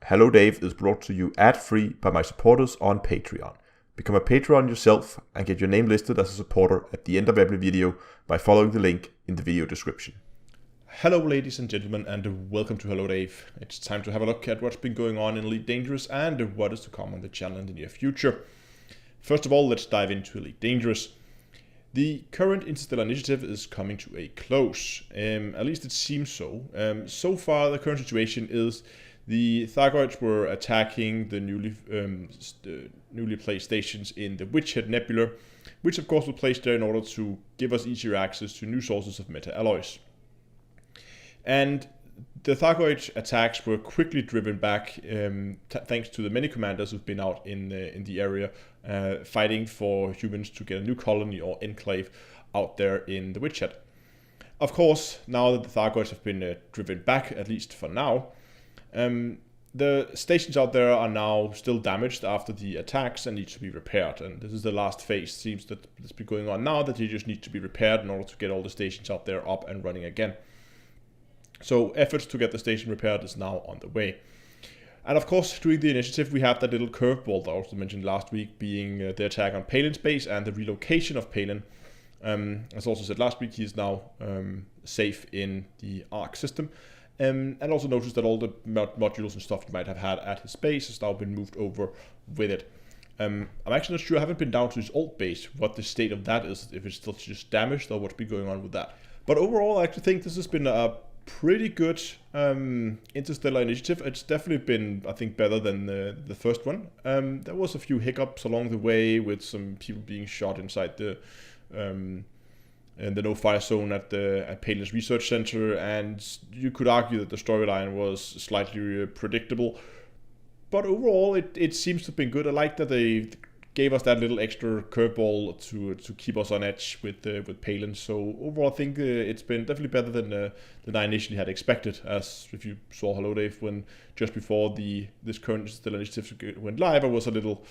Hello Dave is brought to you ad-free by my supporters on Patreon. Become a Patreon yourself and get your name listed as a supporter at the end of every video by following the link in the video description. Hello ladies and gentlemen, and welcome to Hello Dave. It's time to have a look at what's been going on in Elite Dangerous and what is to come on the channel in the near future. First of all, let's dive into Elite Dangerous. The current Interstellar initiative is coming to a close, at least it seems so. So far the current situation is the Thargoids were attacking the newly placed stations in the Witchhead Nebula, which of course were placed there in order to give us easier access to new sources of meta-alloys. And the Thargoid attacks were quickly driven back thanks to the many commanders who've been out in the area fighting for humans to get a new colony or enclave out there in the Witchhead. Of course, now that the Thargoids have been driven back, at least for now, the stations out there are now still damaged after the attacks and need to be repaired. And this is the last phase. Seems that it's been going on now, that they just need to be repaired in order to get all the stations out there up and running again. So efforts to get the station repaired is now on the way. And of course, during the initiative, we had that little curveball that I also mentioned last week, being the attack on Palin's base and the relocation of Palin. As also said last week, he is now safe in the ARC system. And also noticed that all the modules and stuff you might have had at his base has now been moved over with it. I'm actually not sure, I haven't been down to his old base, what the state of that is, if it's still just damaged or what's been going on with that. But overall, I actually think this has been a pretty good Interstellar initiative. It's definitely been, I think, better than the first one. There was a few hiccups along the way with some people being shot inside the no-fire zone at Palin's Research Center, and you could argue that the storyline was slightly predictable. But overall, it seems to have been good. I like that they gave us that little extra curveball to keep us on edge with Palin. So overall, I think it's been definitely better than I initially had expected. As if you saw Hello Dave, when just before this current Stellar initiative went live, I was a little,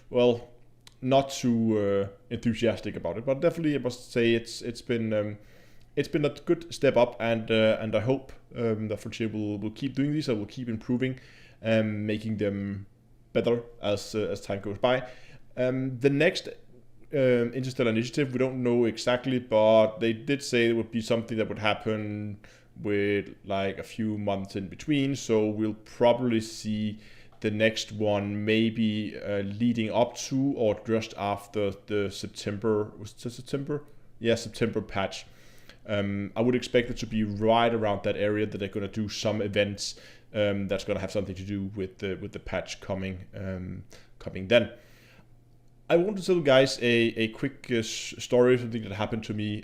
well, not too enthusiastic about it, but definitely I must say it's been a good step up, and I hope that Frontier will keep doing these. I will keep improving, making them better as time goes by. The next Interstellar initiative, we don't know exactly, but they did say it would be something that would happen with like a few months in between. So we'll probably see the next one maybe leading up to or just after the September, was it September? Yeah, September patch. I would expect it to be right around that area that they're going to do some events that's going to have something to do with the patch coming then. I want to tell you guys a quick story, something that happened to me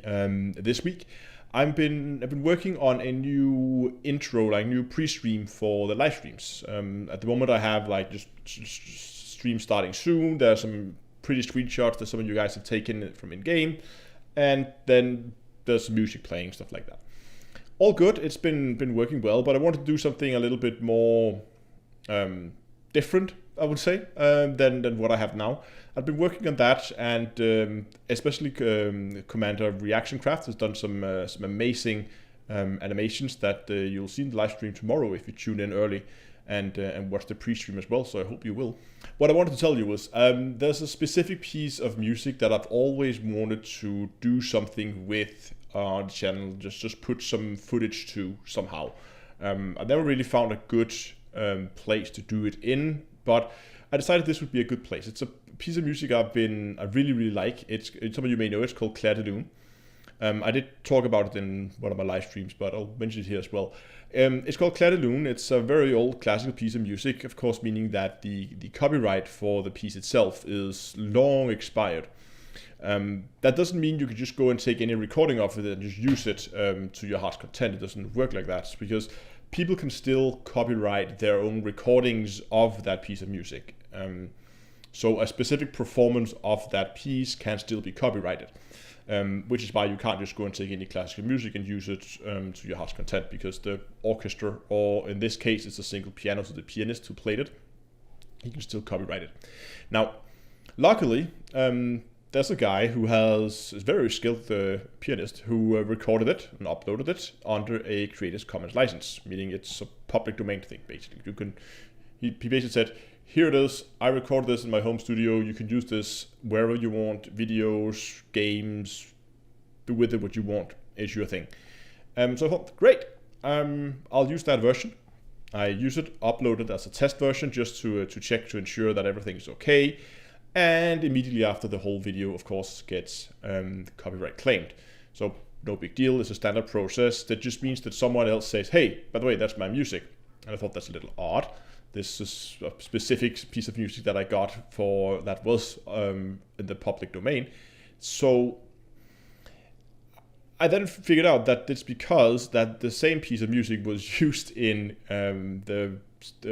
this week. I've been working on a new intro, like new pre-stream for the live streams. At the moment, I have like just stream starting soon. There are some pretty screenshots that some of you guys have taken from in-game, and then there's some music playing, stuff like that. All good. It's been working well, but I wanted to do something a little bit more different, I would say, than what I have now. I've been working on that, and especially Commander Reaction Craft has done some amazing animations that you'll see in the live stream tomorrow if you tune in early and watch the pre-stream as well, so I hope you will. What I wanted to tell you was there's a specific piece of music that I've always wanted to do something with on the channel, just put some footage to somehow. I never really found a good place to do it in, but I decided this would be a good place. It's a piece of music I really like. Some of you may know it's called Clair de Lune. I did talk about it in one of my live streams, but I'll mention it here as well. It's called Clair de Lune. It's a very old classical piece of music, of course, meaning that the copyright for the piece itself is long expired. That doesn't mean you can just go and take any recording of it and just use it to your heart's content. It doesn't work like that, because people can still copyright their own recordings of that piece of music. So a specific performance of that piece can still be copyrighted, which is why you can't just go and take any classical music and use it to your heart's content, because the orchestra, or in this case it's a single piano, so the pianist who played it, he can still copyright it. Now, luckily, there's a guy who is a very skilled pianist who recorded it and uploaded it under a Creative Commons license, meaning it's a public domain thing. Basically, he basically said, "Here it is. I recorded this in my home studio. You can use this wherever you want. Videos, games, do with it what you want. It's your thing." So I thought, great. I'll use that version. I use it, upload it as a test version just to check to ensure that everything is okay. And immediately after, the whole video, of course, gets copyright claimed. So no big deal. It's a standard process. That just means that someone else says, "Hey, by the way, that's my music." And I thought that's a little odd. This is a specific piece of music that I got that was in the public domain. So I then figured out that it's because that the same piece of music was used in the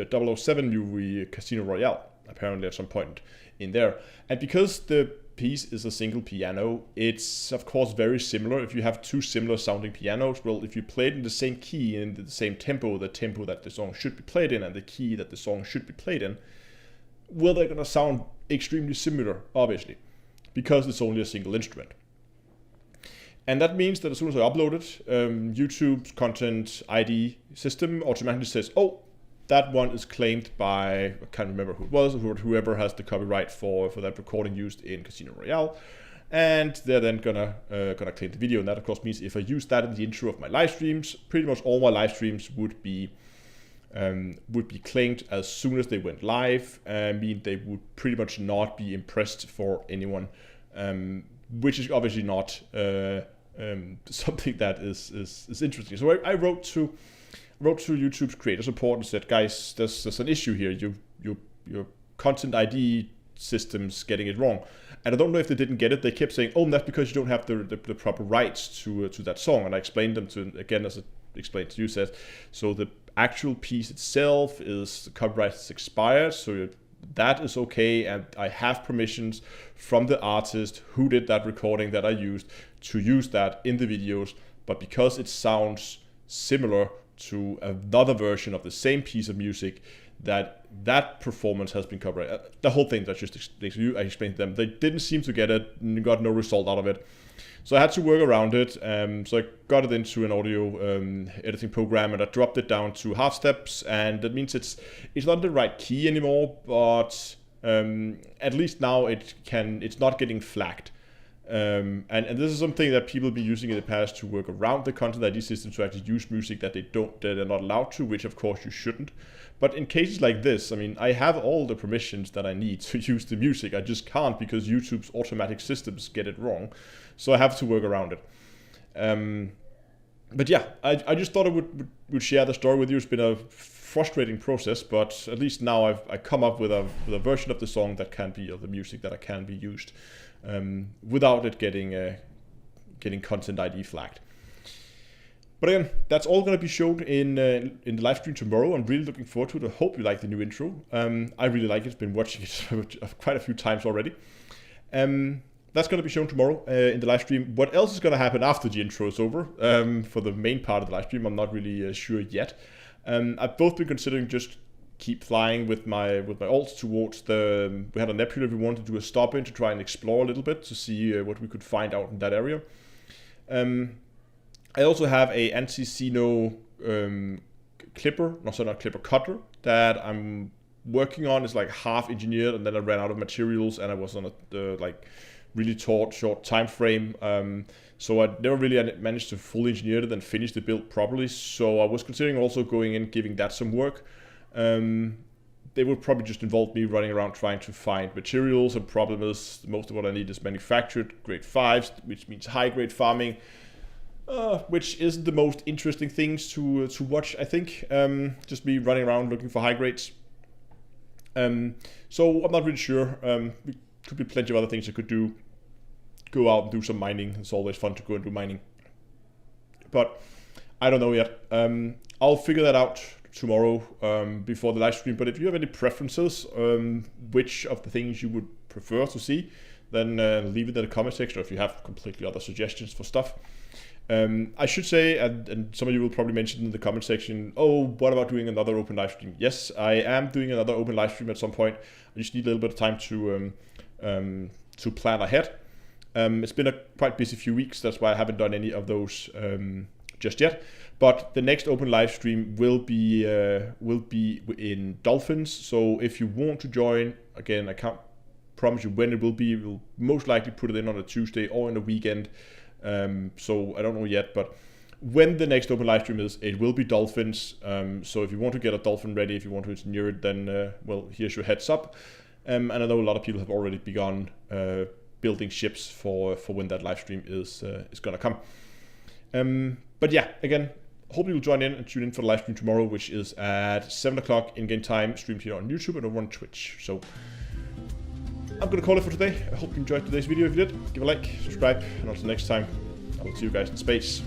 007 movie Casino Royale, apparently at some point in there. And because the piece is a single piano, it's of course very similar. If you have two similar sounding pianos, well, if you play it in the same key and the same tempo, the tempo that the song should be played in and the key that the song should be played in, well, they're gonna sound extremely similar, obviously, because it's only a single instrument. And that means that as soon as I upload it, YouTube's content ID system automatically says, "Oh, that one is claimed by," I can't remember who it was, whoever has the copyright for that recording used in Casino Royale, and they're then gonna claim the video. And that of course means if I use that in the intro of my live streams, pretty much all my live streams would be claimed as soon as they went live. Mean they would pretty much not be impressed for anyone, which is obviously not something that is interesting. So I wrote to YouTube's creator support and said, "Guys, there's an issue here. Your content ID system's getting it wrong." And I don't know if they didn't get it. They kept saying, "Oh, that's because you don't have the proper rights to that song." And I explained them to, again, as I explained to you, said, so the actual piece itself is, the copyright is expired, so that is okay, and I have permissions from the artist who did that recording that I used to use that in the videos. But because it sounds similar to another version of the same piece of music, that performance has been copyrighted. The whole thing that just explained to you, I explained to them. They didn't seem to get it, and got no result out of it. So I had to work around it. So I got it into an audio editing program, and I dropped it down to half steps, and that means it's not the right key anymore, but at least now it's not getting flagged. And this is something that people have been using in the past to work around the content ID system to actually use music that they're not allowed to, which of course you shouldn't. But in cases like this, I mean, I have all the permissions that I need to use the music. I just can't because YouTube's automatic systems get it wrong. So I have to work around it. But yeah, I just thought I would share the story with you. It's been a frustrating process, but at least now I've come up with a version of the song that can be, of the music that can be used without it getting content ID flagged. But again, that's all going to be shown in the live stream tomorrow. I'm really looking forward to it. I hope you like the new intro. I really like it. I've been watching it quite a few times already. That's going to be shown tomorrow in the live stream. What else is going to happen after the intro is over for the main part of the live stream, I'm not really sure yet. I've both been considering just keep flying with my alts towards we had a nebula we wanted to do a stop in to try and explore a little bit to see what we could find out in that area. I also have a anti-Sino cutter that I'm working on. It's like half engineered, and then I ran out of materials, and I was on a really short time frame. So I never really managed to fully engineer it and finish the build properly. So I was considering also going and giving that some work. They would probably just involve me running around trying to find materials, and problem is most of what I need is manufactured grade 5s, which means high grade farming. Which isn't the most interesting things to watch, I think. Just me running around looking for high grades. So I'm not really sure. Could be plenty of other things I could do. Go out and do some mining. It's always fun to go and do mining. But I don't know yet. I'll figure that out tomorrow before the live stream. But if you have any preferences, which of the things you would prefer to see, then leave it in the comment section, or if you have completely other suggestions for stuff. I should say, and some of you will probably mention in the comment section, oh, what about doing another open live stream? Yes, I am doing another open live stream at some point. I just need a little bit of time to plan ahead. It's been a quite busy few weeks, that's why I haven't done any of those just yet. But the next open live stream will be in Dolphins. So if you want to join, again, I can't promise you when it will be. We'll most likely put it in on a Tuesday or in a weekend. So I don't know yet, but when the next open live stream is, it will be Dolphins. So if you want to get a dolphin ready, if you want to engineer it, then well, here's your heads up. And I know a lot of people have already begun building ships for when that live stream is gonna come. But yeah, again, hope you'll join in and tune in for the live stream tomorrow, which is at 7 o'clock in-game time, streamed here on YouTube and over on Twitch. So I'm gonna call it for today. I hope you enjoyed today's video. If you did, give a like, subscribe, and until next time, I will see you guys in space.